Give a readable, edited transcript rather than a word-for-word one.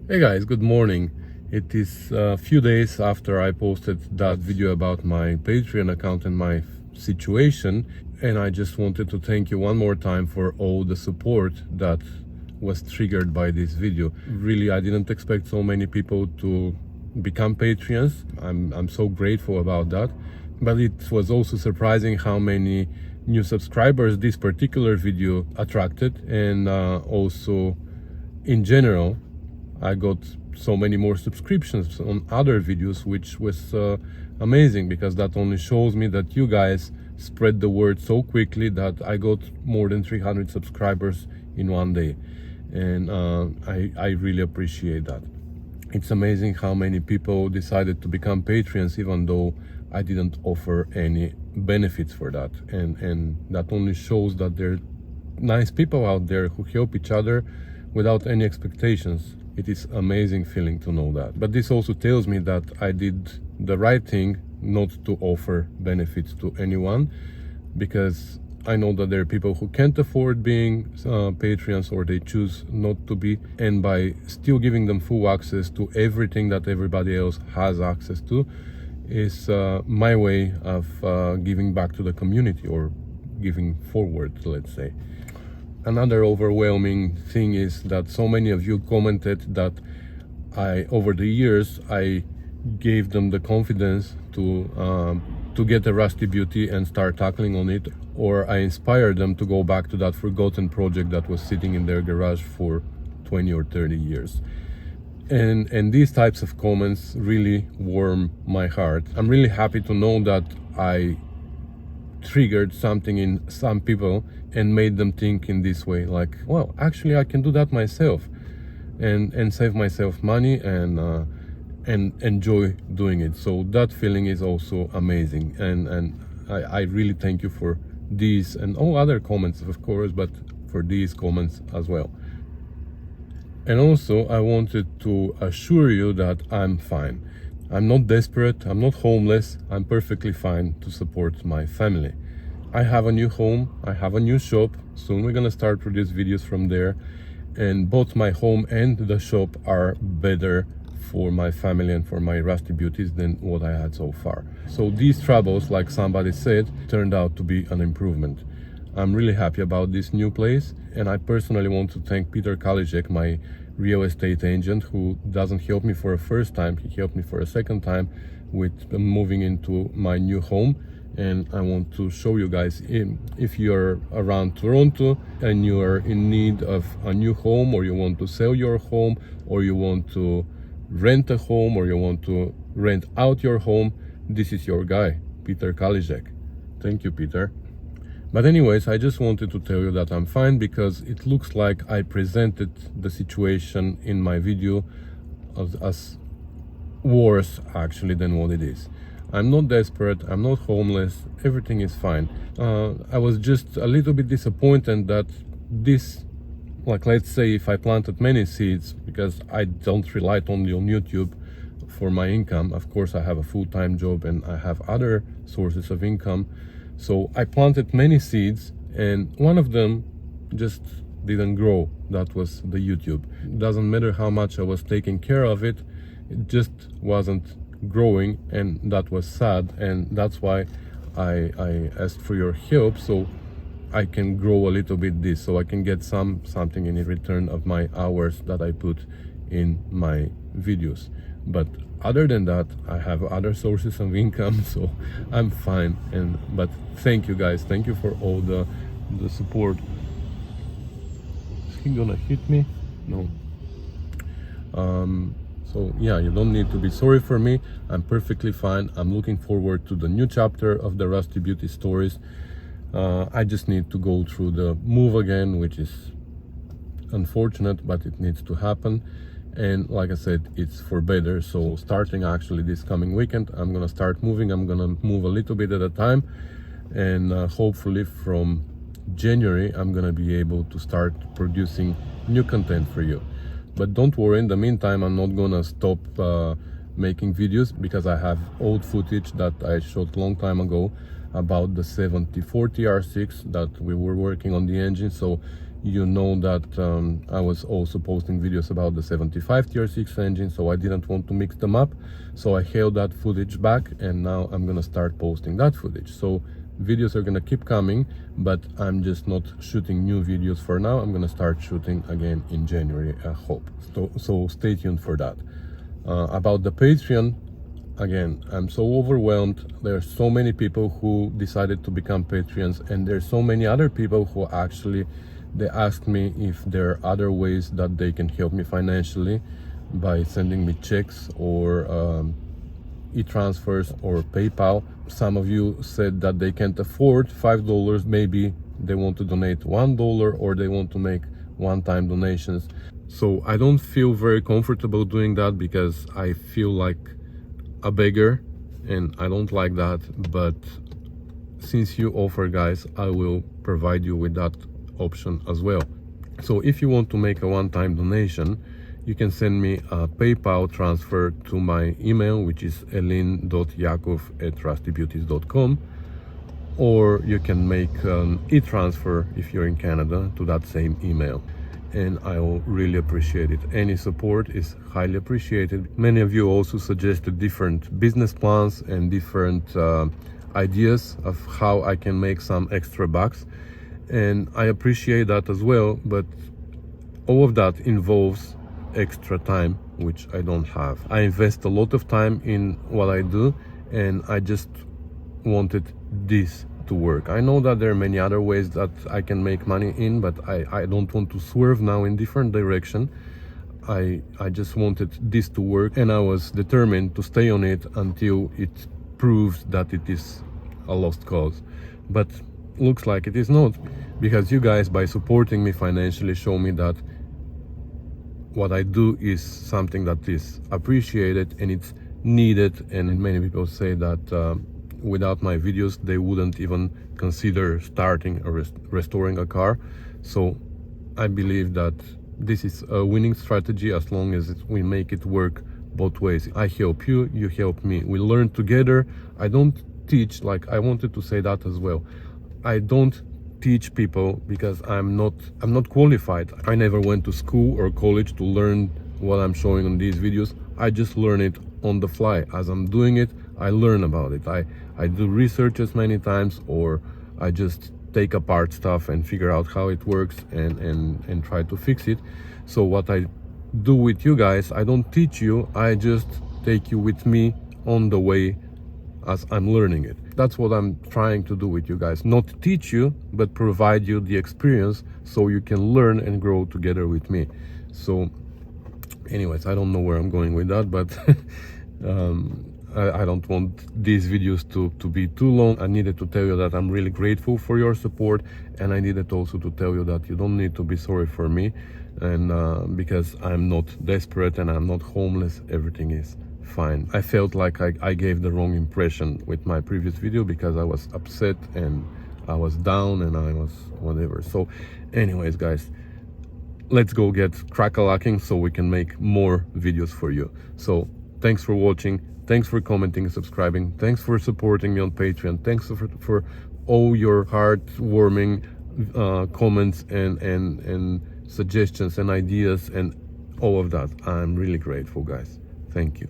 Hey guys, good morning. It is a few days after I posted that video about my Patreon account and my situation, and I just wanted to thank you one more time for all the support that was triggered by this video. Really, I didn't expect so many people to become Patreons. I'm so grateful about that. But it was also surprising how many new subscribers this particular video attracted, and also in general I got so many more subscriptions on other videos, which was amazing, because that only shows me that you guys spread the word so quickly that I got more than 300 subscribers in one day, and I really appreciate that. It's amazing how many people decided to become Patreons even though I didn't offer any benefits for that, and that only shows that there are nice people out there who help each other without any expectations. It is amazing feeling to know that. But this also tells me that I did the right thing not to offer benefits to anyone, because I know that there are people who can't afford being Patreons, or they choose not to be, and by still giving them full access to everything that everybody else has access to is my way of giving back to the community, or giving forward, let's say. Another overwhelming thing is that so many of you commented that over the years, I gave them the confidence to get a Rusty Beauty and start tackling on it, or I inspired them to go back to that forgotten project that was sitting in their garage for 20 or 30 years. And these types of comments really warm my heart. I'm really happy to know that I triggered something in some people and made them think in this way, like, well, actually I can do that myself, and save myself money and enjoy doing it. So that feeling is also amazing, and I really thank you for these and all other comments, of course, but for these comments as well. And also I wanted to assure you that I'm fine. I'm not desperate, I'm not homeless, I'm perfectly fine to support my family. I have a new home, I have a new shop, soon we're gonna start produce videos from there, and both my home and the shop are better for my family and for my Rusty Beauties than what I had so far. So these troubles, like somebody said, turned out to be an improvement. I'm really happy about this new place, and I personally want to thank Peter Kalijek, my real estate agent, who doesn't help me for a first time, he helped me for a second time with moving into my new home. And I want to show you guys, if you're around Toronto and you are in need of a new home, or you want to sell your home, or you want to rent a home, or you want to rent out your home, this is your guy, Peter Kalijek. Thank you, Peter. But anyways, I just wanted to tell you that I'm fine, because it looks like I presented the situation in my video as worse actually than what it is. I'm not desperate, I'm not homeless, everything is fine. I was just a little bit disappointed that this, like, let's say if I planted many seeds, because I don't rely only on YouTube for my income. Of course I have a full-time job and I have other sources of income. So I planted many seeds and one of them just didn't grow. That was the YouTube. It doesn't matter how much I was taking care of it, it just wasn't growing, and that was sad. And that's why I asked for your help, so I can grow a little bit this, so I can get something in return of my hours that I put in my videos. But other than that, I have other sources of income, so I'm fine. But thank you guys, thank you for all the support. Is he gonna hit me? No. So yeah, you don't need to be sorry for me. I'm perfectly fine. I'm looking forward to the new chapter of the Rusty Beauty stories. I just need to go through the move again, which is unfortunate, but it needs to happen. And like I said, it's for better. So starting actually this coming weekend, I'm gonna start moving. I'm gonna move a little bit at a time, and hopefully from January I'm gonna be able to start producing new content for you. But don't worry, in the meantime I'm not gonna stop making videos, because I have old footage that I shot a long time ago about the 7040 R6 that we were working on the engine. So you know that I was also posting videos about the 75 TR6 engine, so I didn't want to mix them up. So I held that footage back, and now I'm gonna start posting that footage. So videos are gonna keep coming, but I'm just not shooting new videos for now. I'm gonna start shooting again in January, I hope. So stay tuned for that. About the Patreon, again, I'm so overwhelmed. There are so many people who decided to become Patreons, and there's so many other people who actually, they asked me if there are other ways that they can help me financially by sending me checks or e-transfers or PayPal. Some of you said that they can't afford $5. Maybe they want to donate $1, or they want to make one-time donations. So I don't feel very comfortable doing that because I feel like a beggar, and I don't like that. But since you offer, guys, I will provide you with that option as well. So if you want to make a one-time donation, you can send me a PayPal transfer to my email, which is elin.yakov@rustybeauties.com, or you can make an e-transfer if you're in Canada to that same email, and I will really appreciate it. Any support is highly appreciated. Many of you also suggested different business plans and different ideas of how I can make some extra bucks, and I appreciate that as well, but all of that involves extra time, which I don't have. I invest a lot of time in what I do, and I just wanted this to work. I know that there are many other ways that I can make money in, but I don't want to swerve now in different direction. I just wanted this to work, and I was determined to stay on it until it proves that it is a lost cause. But looks like it is not, because you guys, by supporting me financially, show me that what I do is something that is appreciated and it's needed. And many people say that without my videos they wouldn't even consider starting or restoring a car. So I believe that this is a winning strategy as long as we make it work both ways. I help you, you help me, we learn together. I don't teach, like I wanted to say that as well, I don't teach people because I'm not qualified. I never went to school or college to learn what I'm showing on these videos. I just learn it on the fly. As I'm doing it, I learn about it. I do research as many times, or I just take apart stuff and figure out how it works and try to fix it. So what I do with you guys, I don't teach you, I just take you with me on the way as I'm learning it. That's what I'm trying to do with you guys. Not teach you, but provide you the experience so you can learn and grow together with me. So anyways, I don't know where I'm going with that, but I don't want these videos to be too long. I needed to tell you that I'm really grateful for your support, and I needed also to tell you that you don't need to be sorry for me, and because I'm not desperate and I'm not homeless, everything is fine. I felt like I gave the wrong impression with my previous video because I was upset and I was down and I was whatever. So anyways, guys, let's go get crack-a-lacking so we can make more videos for you. So thanks for watching, thanks for commenting, subscribing, thanks for supporting me on Patreon, thanks for all your heartwarming comments and suggestions and ideas and all of that. I'm really grateful, guys. Thank you.